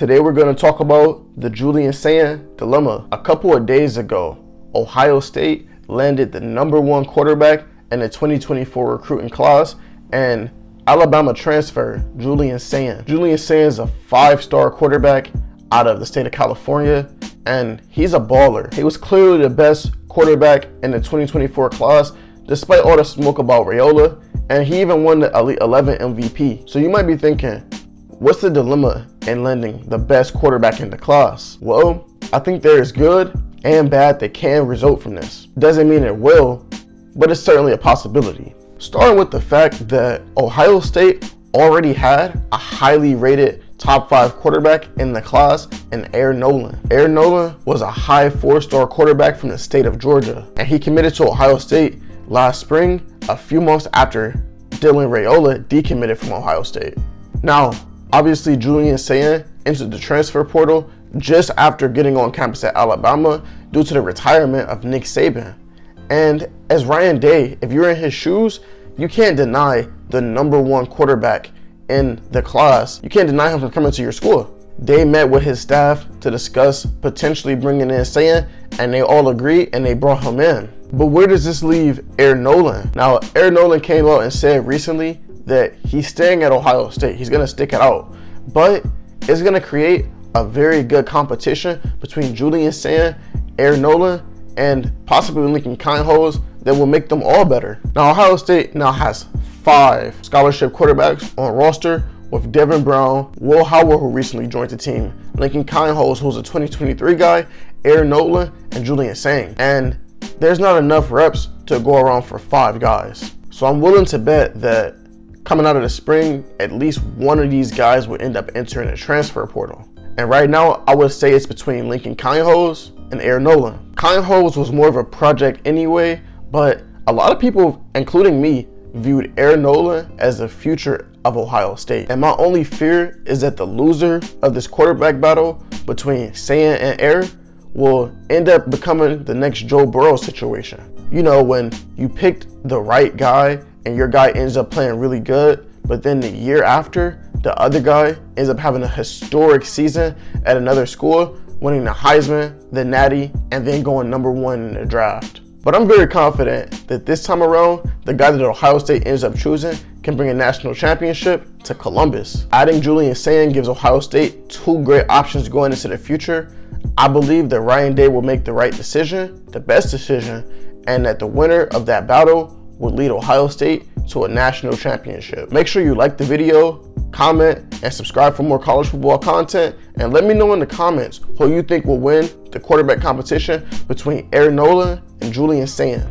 Today we're going to talk about the Julian Saying dilemma. A couple of days ago, Ohio State landed the #1 quarterback in the 2024 recruiting class, and Alabama transfer Julian Saying. Julian Saying is a 5-star quarterback out of the state of California, and he's a baller. He was clearly the best quarterback in the 2024 class, despite all the smoke about Raiola, and he even won the Elite 11 MVP. So you might be thinking, what's the dilemma in landing the best quarterback in the class? Well, I think there is good and bad that can result from this. Doesn't mean it will, but it's certainly a possibility. Starting with the fact that Ohio State already had a highly rated top 5 quarterback in the class in Aaron Nolan. Aaron Nolan was a high 4-star quarterback from the state of Georgia, and he committed to Ohio State last spring, a few months after Dylan Raiola decommitted from Ohio State. Now, obviously, Julian Saying entered the transfer portal just after getting on campus at Alabama due to the retirement of Nick Saban. And as Ryan Day, if you're in his shoes, you can't deny the #1 quarterback in the class. You can't deny him from coming to your school. Day met with his staff to discuss potentially bringing in Saying, and they all agreed and they brought him in. But where does this leave Aaron Nolan? Now, Aaron Nolan came out and said recently that he's staying at Ohio State. He's going to stick it out. But it's going to create a very good competition between Julian Saying, Aaron Nolan, and possibly Lincoln Kienholz that will make them all better. Now, Ohio State now has 5 scholarship quarterbacks on roster, with Devin Brown, Will Howard, who recently joined the team, Lincoln Kienholz, who's a 2023 guy, Aaron Nolan, and Julian Saying. And there's not enough reps to go around for 5 guys. So I'm willing to bet that coming out of the spring, at least one of these guys will end up entering the transfer portal. And right now, I would say it's between Lincoln Kienholz and Aaron Nolan. Kienholz was more of a project anyway, but a lot of people, including me, viewed Aaron Nolan as the future of Ohio State. And my only fear is that the loser of this quarterback battle between Saying and Aaron will end up becoming the next Joe Burrow situation. You know, when you picked the right guy and your guy ends up playing really good, but then the year after, the other guy ends up having a historic season at another school, winning the Heisman, the Natty, and then going #1 in the draft. But I'm very confident that this time around, the guy that Ohio State ends up choosing can bring a national championship to Columbus. Adding Julian Saying gives Ohio State 2 great options going into the future. I believe that Ryan Day will make the right decision, the best decision, and that the winner of that battle will lead Ohio State to a national championship. Make sure you like the video, comment, and subscribe for more college football content. And let me know in the comments who you think will win the quarterback competition between Aaron Nolan and Julian Saying.